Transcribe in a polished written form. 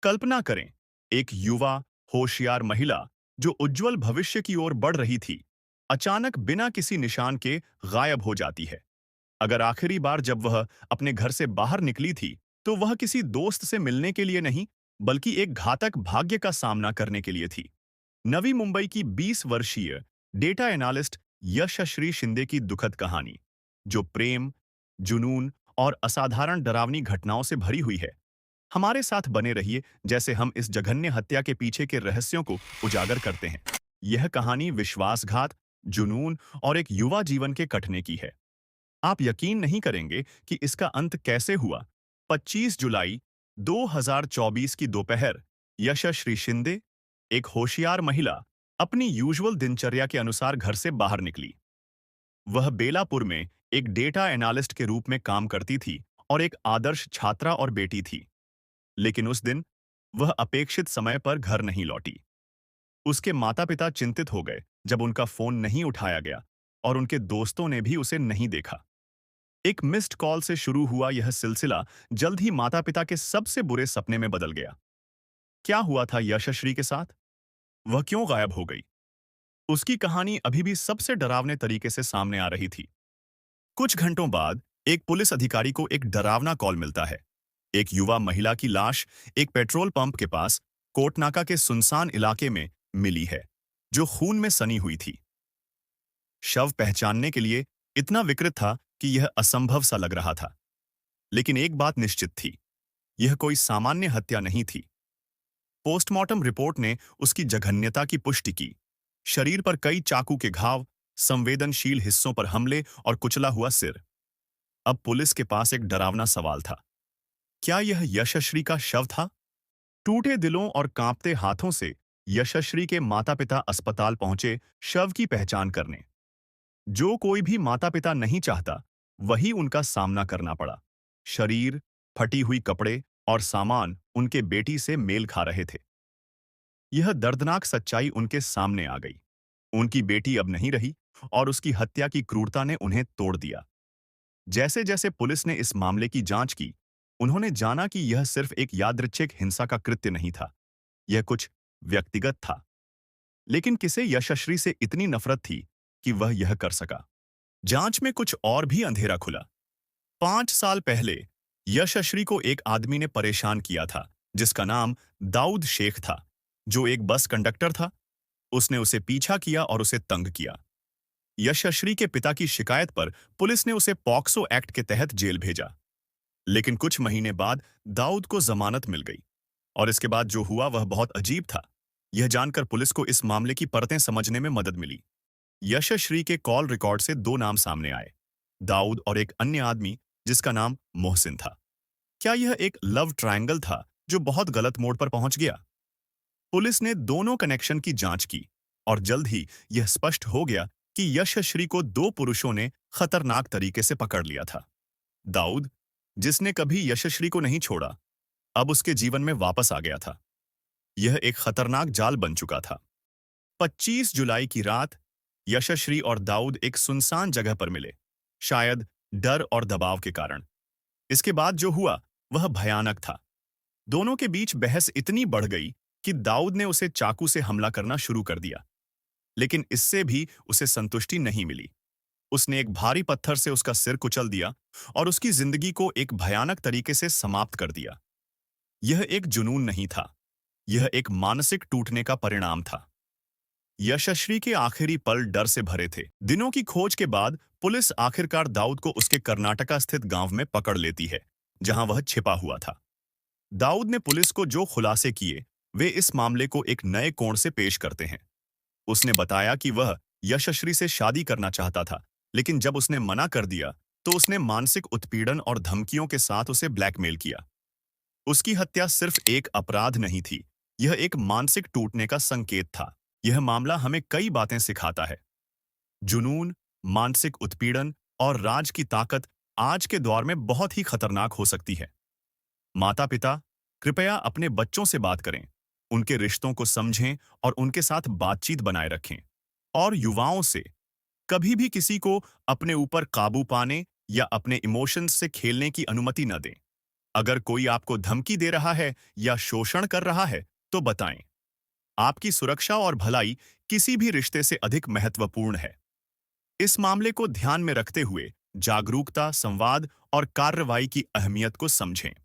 कल्पना करें, एक युवा, होशियार महिला जो उज्जवल भविष्य की ओर बढ़ रही थी, अचानक बिना किसी निशान के गायब हो जाती है। अगर आखिरी बार जब वह अपने घर से बाहर निकली थी, तो वह किसी दोस्त से मिलने के लिए नहीं, बल्कि एक घातक भाग्य का सामना करने के लिए थी। नवी मुंबई की 20 वर्षीय डेटा एनालिस्ट यशश्री शिंदे की दुखद कहानी, जो प्रेम, जुनून और असाधारण डरावनी घटनाओं से भरी हुई है। हमारे साथ बने रहिए जैसे हम इस जघन्य हत्या के पीछे के रहस्यों को उजागर करते हैं। यह कहानी विश्वासघात, जुनून और एक युवा जीवन के कटने की है। आप यकीन नहीं करेंगे कि इसका अंत कैसे हुआ। 25 जुलाई 2024 की दोपहर, यशश्री शिंदे, एक होशियार महिला, अपनी यूजुअल दिनचर्या के अनुसार घर से बाहर निकली। वह बेलापुर में एक डेटा एनालिस्ट के रूप में काम करती थी और एक आदर्श छात्रा और बेटी थी। लेकिन उस दिन वह अपेक्षित समय पर घर नहीं लौटी। उसके माता-पिता चिंतित हो गए जब उनका फोन नहीं उठाया गया और उनके दोस्तों ने भी उसे नहीं देखा। एक मिस्ड कॉल से शुरू हुआ यह सिलसिला जल्द ही माता-पिता के सबसे बुरे सपने में बदल गया। क्या हुआ था यशश्री के साथ? वह क्यों गायब हो गई? उसकी कहानी अभी भी सबसे डरावने तरीके से सामने आ रही थी। कुछ घंटों बाद एक पुलिस अधिकारी को एक डरावना कॉल मिलता है। एक युवा महिला की लाश एक पेट्रोल पंप के पास कोटनाका के सुनसान इलाके में मिली है, जो खून में सनी हुई थी। शव पहचानने के लिए इतना विकृत था कि यह असंभव सा लग रहा था। लेकिन एक बात निश्चित थी, यह कोई सामान्य हत्या नहीं थी। पोस्टमार्टम रिपोर्ट ने उसकी जघन्यता की पुष्टि की। शरीर पर कई चाकू के घाव, संवेदनशील हिस्सों पर हमले और कुचला हुआ सिर। अब पुलिस के पास एक डरावना सवाल था। क्या यह यशश्री का शव था? टूटे दिलों और कांपते हाथों से यशश्री के माता-पिता अस्पताल पहुंचे शव की पहचान करने। जो कोई भी माता-पिता नहीं चाहता, वही उनका सामना करना पड़ा। शरीर, फटी हुई कपड़े और सामान उनके बेटी से मेल खा रहे थे। यह दर्दनाक सच्चाई उनके सामने आ गई। उनकी बेटी अब नहीं रही और उसकी हत्या की क्रूरता ने उन्हें तोड़ दिया। जैसे-जैसे पुलिस ने इस मामले की जांच की, उन्होंने जाना कि यह सिर्फ एक यादृच्छिक हिंसा का कृत्य नहीं था। यह कुछ व्यक्तिगत था। लेकिन किसे यशश्री से इतनी नफरत थी कि वह यह कर सका? जांच में कुछ और भी अंधेरा खुला। 5 साल पहले यशश्री को एक आदमी ने परेशान किया था, जिसका नाम दाऊद शेख था, जो एक बस कंडक्टर था। उसने उसे पीछा किया और उसे तंग किया। यशश्री के पिता की शिकायत पर पुलिस ने उसे पॉक्सो एक्ट के तहत जेल भेजा। लेकिन कुछ महीने बाद दाऊद को जमानत मिल गई और इसके बाद जो हुआ वह बहुत अजीब था। यह जानकर पुलिस को इस मामले की परतें समझने में मदद मिली। यशश्री के कॉल रिकॉर्ड से 2 नाम सामने आए, दाऊद और एक अन्य आदमी जिसका नाम मोहसिन था। क्या यह एक लव ट्रायंगल था जो बहुत गलत मोड़ पर पहुंच गया? पुलिस ने दोनों कनेक्शन की जांच की और जल्द ही यह स्पष्ट हो गया कि यशश्री को 2 पुरुषों ने खतरनाक तरीके से पकड़ लिया था। दाऊद, जिसने कभी यशश्री को नहीं छोड़ा, अब उसके जीवन में वापस आ गया था। यह एक खतरनाक जाल बन चुका था। 25 जुलाई की रात यशश्री और दाऊद एक सुनसान जगह पर मिले, शायद डर और दबाव के कारण। इसके बाद जो हुआ वह भयानक था। दोनों के बीच बहस इतनी बढ़ गई कि दाऊद ने उसे चाकू से हमला करना शुरू कर दिया। लेकिन इससे भी उसे संतुष्टि नहीं मिली। उसने एक भारी पत्थर से उसका सिर कुचल दिया और उसकी जिंदगी को एक भयानक तरीके से समाप्त कर दिया। यह एक जुनून नहीं था, यह एक मानसिक टूटने का परिणाम था। यशश्री के आखिरी पल डर से भरे थे। दिनों की खोज के बाद पुलिस आखिरकार दाऊद को उसके कर्नाटका स्थित गांव में पकड़ लेती है, जहां वह छिपा हुआ था। दाऊद ने पुलिस को जो खुलासे किए, वे इस मामले को एक नए कोण से पेश करते हैं। उसने बताया कि वह यशश्री से शादी करना चाहता था, लेकिन जब उसने मना कर दिया, तो उसने मानसिक उत्पीड़न और धमकियों के साथ उसे ब्लैकमेल किया। उसकी हत्या सिर्फ एक अपराध नहीं थी, यह एक मानसिक टूटने का संकेत था। यह मामला हमें कई बातें सिखाता है। जुनून, मानसिक उत्पीड़न और राज की ताकत आज के दौर में बहुत ही खतरनाक हो सकती है। माता-पिता, कृपया अपने बच्चों से बात करें, उनके रिश्तों को समझें और उनके साथ बातचीत बनाए रखें। और युवाओं से, कभी भी किसी को अपने ऊपर काबू पाने या अपने इमोशंस से खेलने की अनुमति न दें। अगर कोई आपको धमकी दे रहा है या शोषण कर रहा है, तो बताएं। आपकी सुरक्षा और भलाई किसी भी रिश्ते से अधिक महत्वपूर्ण है। इस मामले को ध्यान में रखते हुए जागरूकता, संवाद और कार्रवाई की अहमियत को समझें।